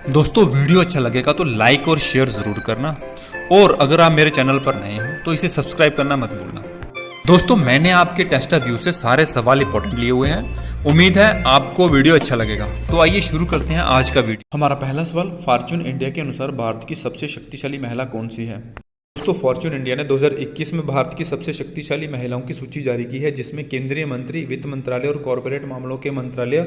दोस्तों वीडियो अच्छा लगेगा तो लाइक और शेयर ज़रूर करना, और अगर आप मेरे चैनल पर नए हो तो इसे सब्सक्राइब करना मत भूलना। दोस्तों मैंने आपके टेस्ट व्यू से सारे सवाल इंपॉर्टेंट लिए हुए हैं। उम्मीद है आपको वीडियो अच्छा लगेगा। तो आइए शुरू करते हैं आज का वीडियो। हमारा पहला सवाल, फॉर्च्यून इंडिया के अनुसार भारत की सबसे शक्तिशाली महिला कौन सी है। दोस्तों फॉर्च्यून इंडिया ने 2021 में भारत की सबसे शक्तिशाली महिलाओं की सूची जारी की है, जिसमें केंद्रीय मंत्री, वित्त मंत्रालय और कॉरपोरेट मामलों के मंत्रालय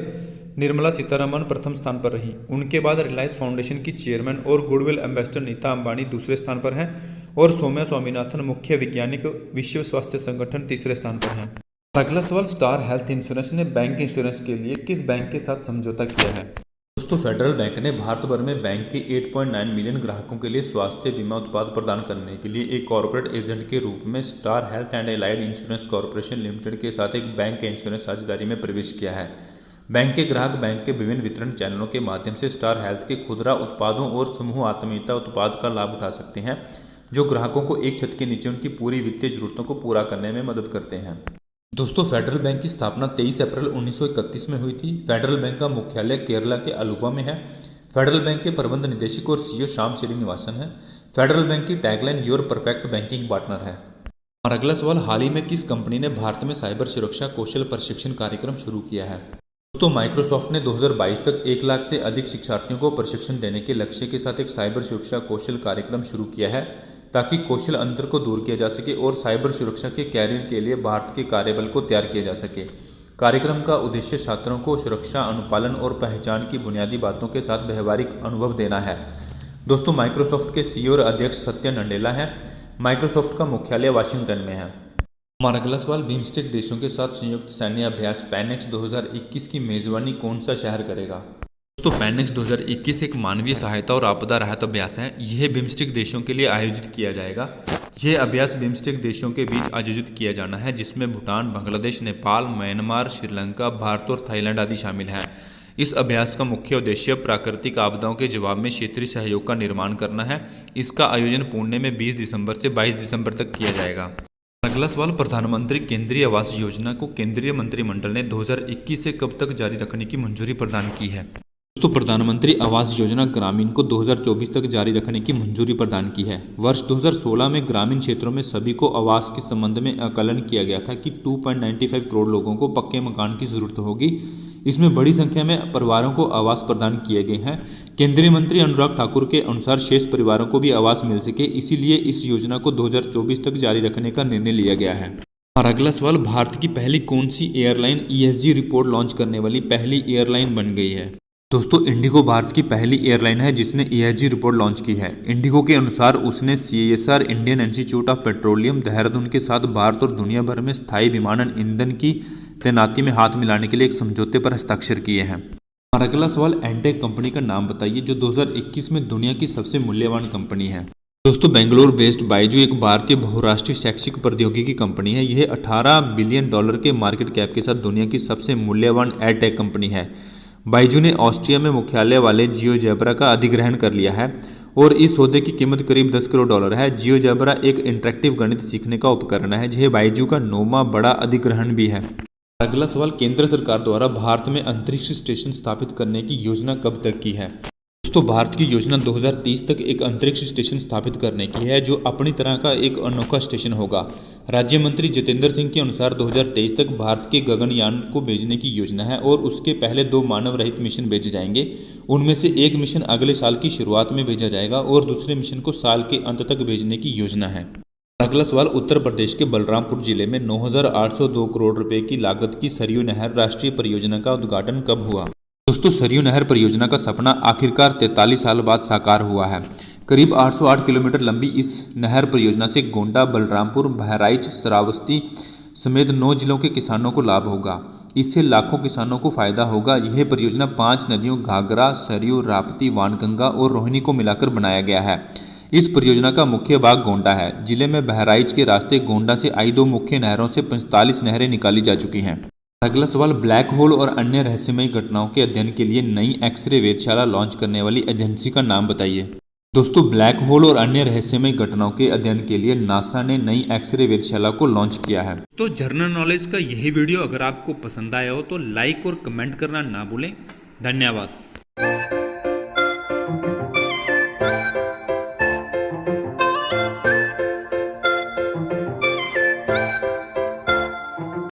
निर्मला सीतारमण प्रथम स्थान पर रही। उनके बाद रिलायंस फाउंडेशन की चेयरमैन और गुडविल एम्बेसडर नीता अंबानी दूसरे स्थान पर हैं, और सौम्या स्वामीनाथन, मुख्य वैज्ञानिक, विश्व स्वास्थ्य संगठन, तीसरे स्थान पर हैं। अगला सवाल, स्टार हेल्थ इंश्योरेंस ने बैंक इंश्योरेंस के लिए किस बैंक के साथ समझौता किया है। दोस्तों फेडरल बैंक ने भारत भर में बैंक के 8.9 मिलियन ग्राहकों के लिए स्वास्थ्य बीमा उत्पाद प्रदान करने के लिए एक कॉर्पोरेट एजेंट के रूप में star health and allied insurance corporation limited के साथ एक बैंक इंश्योरेंस साझेदारी में प्रवेश किया है। बैंक के ग्राहक बैंक के विभिन्न वितरण चैनलों के माध्यम से स्टार हेल्थ के खुदरा उत्पादों और समूह आत्मीयता उत्पाद का लाभ उठा सकते हैं, जो ग्राहकों को एक छत के नीचे उनकी पूरी वित्तीय जरूरतों को पूरा करने में मदद करते हैं। दोस्तों फेडरल बैंक की स्थापना 23 अप्रैल 1931 में हुई थी। फेडरल बैंक का मुख्यालय केरला के अलुवा में है। फेडरल बैंक के प्रबंध निदेशक और सीईओ श्याम श्रीनिवासन है। फेडरल बैंक की tagline your perfect banking partner है। और अगला सवाल, हाल ही में किस कंपनी ने भारत में साइबर सुरक्षा कौशल प्रशिक्षण कार्यक्रम शुरू किया है। दोस्तों माइक्रोसॉफ्ट ने 2022 तक 1 लाख से अधिक शिक्षार्थियों को प्रशिक्षण देने के लक्ष्य के साथ एक साइबर सुरक्षा कौशल कार्यक्रम शुरू किया है, ताकि कौशल अंतर को दूर किया जा सके और साइबर सुरक्षा के कैरियर के लिए भारत के कार्यबल को तैयार किया जा सके। कार्यक्रम का उद्देश्य छात्रों को सुरक्षा, अनुपालन और पहचान की बुनियादी बातों के साथ व्यवहारिक अनुभव देना है। दोस्तों माइक्रोसॉफ्ट के सीईओ और अध्यक्ष सत्या नडेला हैं। माइक्रोसॉफ्ट का मुख्यालय वाशिंगटन में है। हमारा अगला सवाल, बिम्स्टेक देशों के साथ संयुक्त सैन्य अभ्यास पैनेक्स 2021 की मेजबानी कौन सा शहर करेगा। तो पैनेक्स 2021 एक मानवीय सहायता और आपदा राहत अभ्यास है। यह बिम्स्टेक देशों के लिए आयोजित किया जाएगा। यह अभ्यास बिम्स्टेक देशों के बीच आयोजित किया जाना है, जिसमें भूटान, बांग्लादेश, नेपाल, म्यांमार, श्रीलंका, भारत और थाईलैंड आदि शामिल हैं। इस अभ्यास का मुख्य उद्देश्य प्राकृतिक आपदाओं के जवाब में क्षेत्रीय सहयोग का निर्माण करना है। इसका आयोजन पुणे में 20 दिसंबर से 22 दिसंबर तक किया जाएगा। अगला सवाल, प्रधानमंत्री केंद्रीय आवास योजना को केंद्रीय मंत्रिमंडल ने 2021 से कब तक जारी रखने की मंजूरी प्रदान की है। तो प्रधानमंत्री आवास योजना ग्रामीण को 2024 तक जारी रखने की मंजूरी प्रदान की है। वर्ष 2016 में ग्रामीण क्षेत्रों में सभी को आवास के संबंध में आकलन किया गया था कि 2.95 करोड़ लोगों को पक्के मकान की जरूरत होगी। इसमें बड़ी संख्या में परिवारों को आवास प्रदान किए गए हैं। केंद्रीय मंत्री अनुराग ठाकुर के अनुसार शेष परिवारों को भी आवास मिल सके, इसीलिए इस योजना को 2024 तक जारी रखने का निर्णय लिया गया है। और अगला सवाल, भारत की पहली कौन सी एयरलाइन ESG रिपोर्ट लॉन्च करने वाली पहली एयरलाइन बन गई है। दोस्तों इंडिगो भारत की पहली एयरलाइन है जिसने ESG रिपोर्ट लॉन्च की है। इंडिगो के अनुसार उसने CSR Indian institute of petroleum Dehradun के साथ भारत और दुनिया भर में स्थायी विमानन ईंधन की तैनाती में हाथ मिलाने के लिए एक समझौते पर हस्ताक्षर किए हैं। और अगला सवाल, एंटेक कंपनी का नाम बताइए जो 2021 में दुनिया की सबसे मूल्यवान कंपनी है। दोस्तों बेंगलोर बेस्ड बायजू एक भारतीय बहुराष्ट्रीय शैक्षिक प्रौद्योगिकी कंपनी है। यह $18 बिलियन के मार्केट कैप के साथ दुनिया की सबसे मूल्यवान एडटेक कंपनी है। बायजू ने ऑस्ट्रिया में मुख्यालय वाले जियोजेब्रा का अधिग्रहण कर लिया है और इस सौदे की कीमत करीब $10 करोड़ है। जियोजेब्रा एक इंटरेक्टिव गणित सीखने का उपकरण है। यह बायजू का 9वां बड़ा अधिग्रहण भी है। अगला सवाल, केंद्र सरकार द्वारा भारत में अंतरिक्ष स्टेशन स्थापित करने की योजना कब तक की है। दोस्तों भारत की योजना 2030 तक एक अंतरिक्ष स्टेशन स्थापित करने की है, जो अपनी तरह का एक अनोखा स्टेशन होगा। राज्य मंत्री जितेंद्र सिंह के अनुसार 2023 तक भारत के गगनयान को भेजने की योजना है और उसके पहले 2 मानव रहित मिशन भेजे जाएंगे। उनमें से एक मिशन अगले साल की शुरुआत में भेजा जाएगा और दूसरे मिशन को साल के अंत तक भेजने की योजना है। अगला सवाल, उत्तर प्रदेश के बलरामपुर जिले में 9,802 करोड़ रुपए की लागत की सरयू नहर राष्ट्रीय परियोजना का उद्घाटन कब हुआ। दोस्तों सरयू नहर परियोजना का सपना आखिरकार 43 साल बाद साकार हुआ है। करीब 808 किलोमीटर लंबी इस नहर परियोजना से गोंडा, बलरामपुर, बहराइच, श्रावस्ती समेत 9 जिलों के किसानों को लाभ होगा। इससे लाखों किसानों को फायदा होगा। यह परियोजना 5 नदियों घाघरा, सरयू, राप्ती, वानगंगा और रोहिणी को मिलाकर बनाया गया है। इस परियोजना का मुख्य भाग गोंडा है। जिले में बहराइच के रास्ते गोंडा से आई 2 मुख्य नहरों से 45 नहरें निकाली जा चुकी हैं। अगला सवाल, ब्लैक होल और अन्य रहस्यमयी घटनाओं के अध्ययन के लिए नई एक्सरे वेधशाला लॉन्च करने वाली एजेंसी का नाम बताइए। दोस्तों ब्लैक होल और अन्य रहस्यमय घटनाओं के अध्ययन के लिए नासा ने नई एक्सरे वेधशाला को लॉन्च किया है। तो जनरल नॉलेज का यही वीडियो अगर आपको पसंद आया हो तो लाइक और कमेंट करना ना भूलें। धन्यवाद।